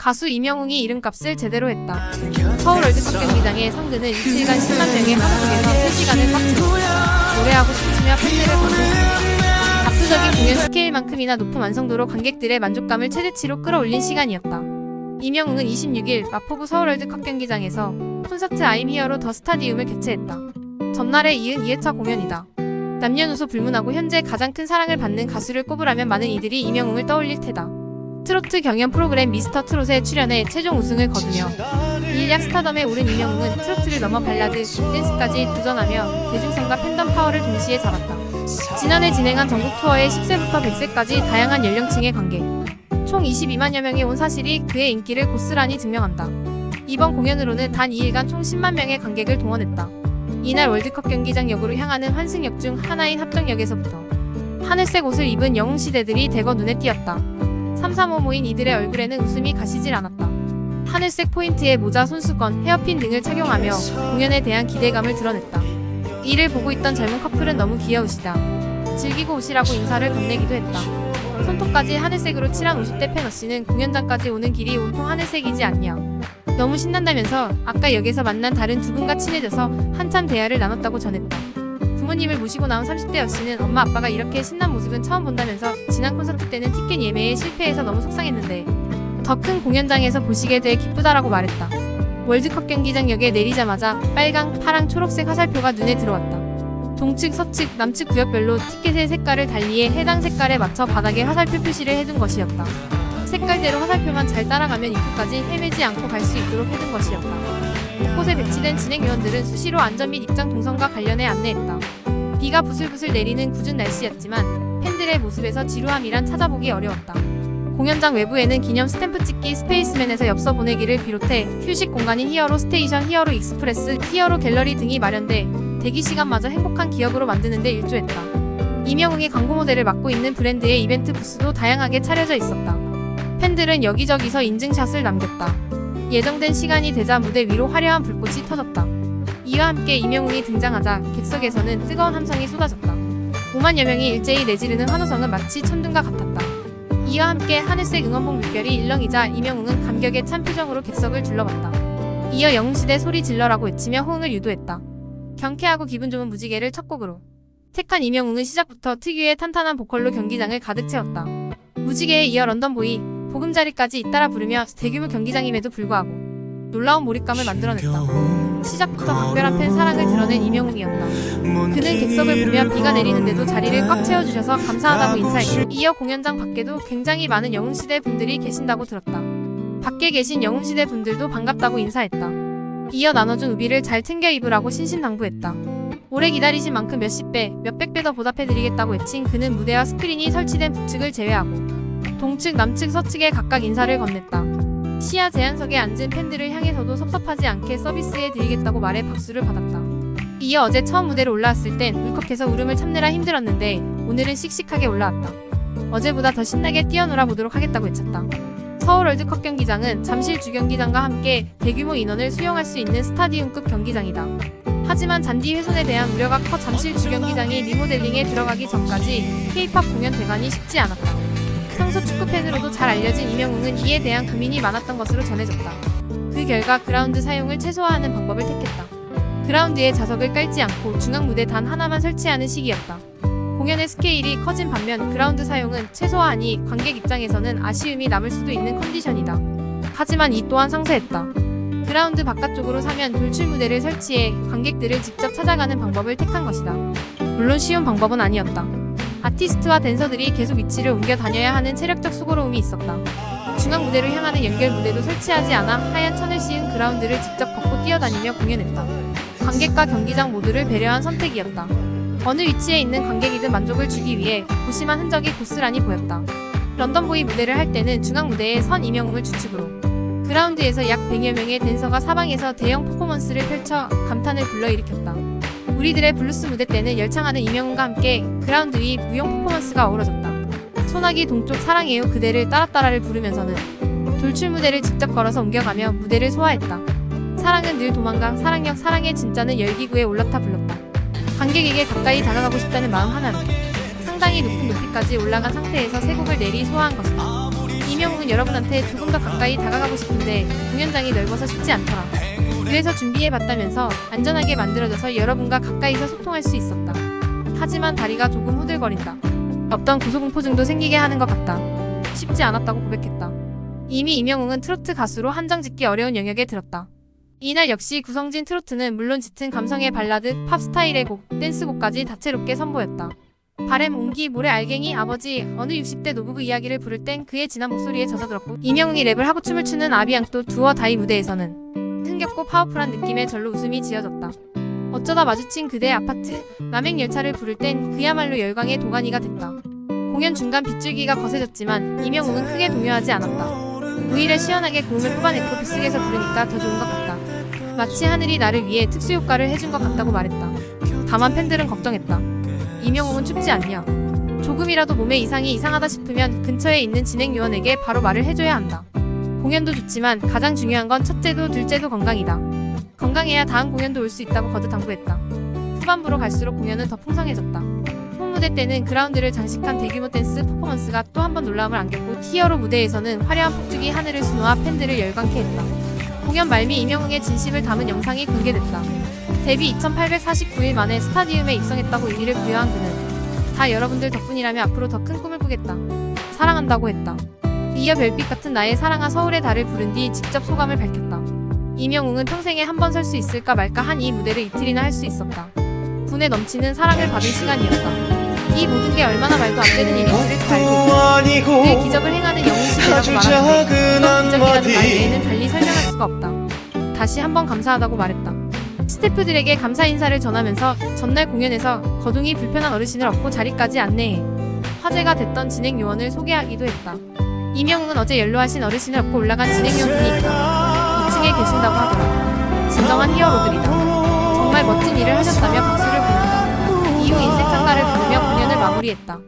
가수 이명웅이 이름값을 제대로 했다. 서울 월드컵 경기장의 성근은 이틀간 10만 명의 함성에서 3시간을 꽉 채웠다. 노래하고 춤추며 팬들을 감동했다. 압도적인 공연 스케일만큼이나 높은 완성도로 관객들의 만족감을 최대치로 끌어올린 시간이었다. 이명웅은 26일 마포구 서울 월드컵 경기장에서 콘서트 I'm Here로 더 스타디움을 개최했다. 전날에 이은 2회차 공연이다. 남녀노소 불문하고 현재 가장 큰 사랑을 받는 가수를 꼽으라면 많은 이들이 이명웅을 떠올릴 테다. 트로트 경연 프로그램 미스터 트롯에 출연해 최종 우승을 거두며 일약 스타덤에 오른 이명웅은 트로트를 넘어 발라드, 댄스까지 도전하며 대중성과 팬덤 파워를 동시에 잡았다. 지난해 진행한 전국 투어에 10세부터 100세까지 다양한 연령층의 관객, 총 22만여 명이 온 사실이 그의 인기를 고스란히 증명한다. 이번 공연으로는 단 2일간 총 10만 명의 관객을 동원했다. 이날 월드컵 경기장역으로 향하는 환승역 중 하나인 합정역에서부터 하늘색 옷을 입은 영웅시대들이 대거 눈에 띄었다. 삼삼오오 모인 이들의 얼굴에는 웃음이 가시질 않았다. 하늘색 포인트의 모자, 손수건, 헤어핀 등을 착용하며 공연에 대한 기대감을 드러냈다. 이를 보고 있던 젊은 커플은 너무 귀여우시다. 즐기고 오시라고 인사를 건네기도 했다. 손톱까지 하늘색으로 칠한 50대 팬어씨는 공연장까지 오는 길이 온통 하늘색이지 않냐. 너무 신난다면서 아까 역에서 만난 다른 두 분과 친해져서 한참 대화를 나눴다고 전했다. 부모님을 모시고 나온 30대 여씨는 엄마 아빠가 이렇게 신난 모습은 처음 본다면서 지난 콘서트 때는 티켓 예매에 실패해서 너무 속상했는데 더 큰 공연장에서 보시게 돼 기쁘다라고 말했다. 월드컵 경기장역에 내리자마자 빨강, 파랑, 초록색 화살표가 눈에 들어왔다. 동측, 서측, 남측 구역별로 티켓의 색깔을 달리해 해당 색깔에 맞춰 바닥에 화살표 표시를 해둔 것이었다. 색깔대로 화살표만 잘 따라가면 입구까지 헤매지 않고 갈 수 있도록 해둔 것이었다. 곳곳에 배치된 진행요원들은 수시로 안전 및 입장 동선과 관련해 안내했다. 비가 부슬부슬 내리는 궂은 날씨였지만 팬들의 모습에서 지루함이란 찾아보기 어려웠다. 공연장 외부에는 기념 스탬프 찍기, 스페이스맨에서 엽서 보내기를 비롯해 휴식 공간인 히어로 스테이션, 히어로 익스프레스, 히어로 갤러리 등이 마련돼 대기시간마저 행복한 기억으로 만드는 데 일조했다. 이명웅이 광고 모델을 맡고 있는 브랜드의 이벤트 부스도 다양하게 차려져 있었다. 팬들은 여기저기서 인증샷을 남겼다. 예정된 시간이 되자 무대 위로 화려한 불꽃이 터졌다. 이와 함께 이명웅이 등장하자 객석에서는 뜨거운 함성이 쏟아졌다. 5만여 명이 일제히 내지르는 환호성은 마치 천둥과 같았다. 이와 함께 하늘색 응원봉 물결이 일렁이자 이명웅은 감격에 찬 표정으로 객석을 둘러봤다. 이어 영웅시대 소리 질러라고 외치며 호응을 유도했다. 경쾌하고 기분 좋은 무지개를 첫 곡으로 택한 이명웅은 시작부터 특유의 탄탄한 보컬로 경기장을 가득 채웠다. 무지개에 이어 런던보이, 보금자리까지 잇따라 부르며 대규모 경기장임에도 불구하고 놀라운 몰입감을 만들어냈다. 시작부터 각별한 팬 사랑을 드러낸 이명웅이었다. 그는 객석을 보며 비가 내리는데도 자리를 꽉 채워주셔서 감사하다고 인사했고 이어 공연장 밖에도 굉장히 많은 영웅시대 분들이 계신다고 들었다. 밖에 계신 영웅시대 분들도 반갑다고 인사했다. 이어 나눠준 우비를 잘 챙겨 입으라고 신신당부했다. 오래 기다리신 만큼 몇십 배, 몇백 배 더 보답해드리겠다고 외친 그는 무대와 스크린이 설치된 북측을 제외하고 동측, 남측, 서측에 각각 인사를 건넸다. 시야 제한석에 앉은 팬들을 향해서도 섭섭하지 않게 서비스해드리겠다고 말해 박수를 받았다. 이어 어제 처음 무대로 올라왔을 땐 울컥해서 울음을 참느라 힘들었는데 오늘은 씩씩하게 올라왔다. 어제보다 더 신나게 뛰어놀아 보도록 하겠다고 외쳤다. 서울 월드컵 경기장은 잠실 주경기장과 함께 대규모 인원을 수용할 수 있는 스타디움급 경기장이다. 하지만 잔디 훼손에 대한 우려가 커 잠실 주경기장이 리모델링에 들어가기 전까지 K-POP 공연 대관이 쉽지 않았다. 평소 축구팬으로도 잘 알려진 이명웅은 이에 대한 고민이 많았던 것으로 전해졌다. 그 결과 그라운드 사용을 최소화하는 방법을 택했다. 그라운드에 좌석을 깔지 않고 중앙 무대 단 하나만 설치하는 식이었다. 공연의 스케일이 커진 반면 그라운드 사용은 최소화하니 관객 입장에서는 아쉬움이 남을 수도 있는 컨디션이다. 하지만 이 또한 상세했다. 그라운드 바깥쪽으로 사면 돌출 무대를 설치해 관객들을 직접 찾아가는 방법을 택한 것이다. 물론 쉬운 방법은 아니었다. 아티스트와 댄서들이 계속 위치를 옮겨 다녀야 하는 체력적 수고로움이 있었다. 중앙 무대로 향하는 연결 무대도 설치하지 않아 하얀 천을 씌운 그라운드를 직접 걷고 뛰어다니며 공연했다. 관객과 경기장 모두를 배려한 선택이었다. 어느 위치에 있는 관객이든 만족을 주기 위해 고심한 흔적이 고스란히 보였다. 런던보이 무대를 할 때는 중앙 무대에 선 이명웅을 주축으로 그라운드에서 약 100여 명의 댄서가 사방에서 대형 퍼포먼스를 펼쳐 감탄을 불러일으켰다. 우리들의 블루스 무대 때는 열창하는 이명웅과 함께 그라운드 위 무용 퍼포먼스가 어우러졌다. 소나기 동쪽 사랑해요 그대를 따라따라를 부르면서는 돌출 무대를 직접 걸어서 옮겨가며 무대를 소화했다. 사랑은 늘 도망가, 사랑역, 사랑의 진짜는 열기구에 올라타 불렀다. 관객에게 가까이 다가가고 싶다는 마음 하나로 상당히 높은 높이까지 올라간 상태에서 세 곡을 내리 소화한 것이다. 이명웅은 이명웅은 여러분한테 조금 더 가까이 다가가고 싶은데 공연장이 넓어서 쉽지 않더라. 그래서 준비해봤다면서 안전하게 만들어져서 여러분과 가까이서 소통할 수 있었다. 하지만 다리가 조금 후들거린다. 없던 고소공포증도 생기게 하는 것 같다. 쉽지 않았다고 고백했다. 이미 이명웅은 트로트 가수로 한정짓기 어려운 영역에 들었다. 이날 역시 구성진 트로트는 물론 짙은 감성의 발라드, 팝 스타일의 곡, 댄스곡까지 다채롭게 선보였다. 바램, 옹기, 모래, 알갱이, 아버지, 어느 60대 노부부 이야기를 부를 땐 그의 진한 목소리에 젖어들었고 이명웅이 랩을 하고 춤을 추는 아비앙또 두어 다이 무대에서는 흥겹고 파워풀한 느낌의 절로 웃음이 지어졌다. 어쩌다 마주친 그대의 아파트, 남행열차를 부를 땐 그야말로 열광의 도가니가 됐다. 공연 중간 빗줄기가 거세졌지만 이명웅은 크게 동요하지 않았다. 우일에 시원하게 고음을 뽑아냈고 빗속에서 부르니까 더 좋은 것 같다. 마치 하늘이 나를 위해 특수효과를 해준 것 같다고 말했다. 다만 팬들은 걱정했다. 이명웅은 춥지 않냐? 조금이라도 몸에 이상이 이상하다 싶으면 근처에 있는 진행요원에게 바로 말을 해줘야 한다. 공연도 좋지만 가장 중요한 건 첫째도 둘째도 건강이다. 건강해야 다음 공연도 올 수 있다고 거듭 당부했다. 후반부로 갈수록 공연은 더 풍성해졌다. 홈무대 때는 그라운드를 장식한 대규모 댄스 퍼포먼스가 또 한 번 놀라움을 안겼고 히어로 무대에서는 화려한 폭죽이 하늘을 수놓아 팬들을 열광케 했다. 공연 말미 이명웅의 진심을 담은 영상이 공개됐다. 데뷔 2849일 만에 스타디움에 입성했다고 의미를 부여한 그는 다 여러분들 덕분이라며 앞으로 더 큰 꿈을 꾸겠다. 사랑한다고 했다. 이어 별빛 같은 나의 사랑아 서울의 달을 부른 뒤 직접 소감을 밝혔다. 이명웅은 평생에 한 번 설 수 있을까 말까 한 이 무대를 이틀이나 할 수 있었다. 분에 넘치는 사랑을 받은 시간이었다. 이 모든 게 얼마나 말도 안 되는 일인지를 잘 알고 있다. 그의 기적을 행하는 영웅시대라고 말하는데 그런 기적이라는 말 외에는 달리 설명할 수가 없다. 다시 한번 감사하다고 말했다. 스태프들에게 감사 인사를 전하면서 전날 공연에서 거둥이 불편한 어르신을 업고 자리까지 안내해 화제가 됐던 진행요원을 소개하기도 했다. 이명웅은 어제 연로하신 어르신을 업고 올라간 진행요원분이 있다. 2층에 계신다고 하더라. 진정한 히어로들이다. 정말 멋진 일을 하셨다며 박수를 보냈다. 이후 인생 찬가를 부르며 공연을 마무리했다.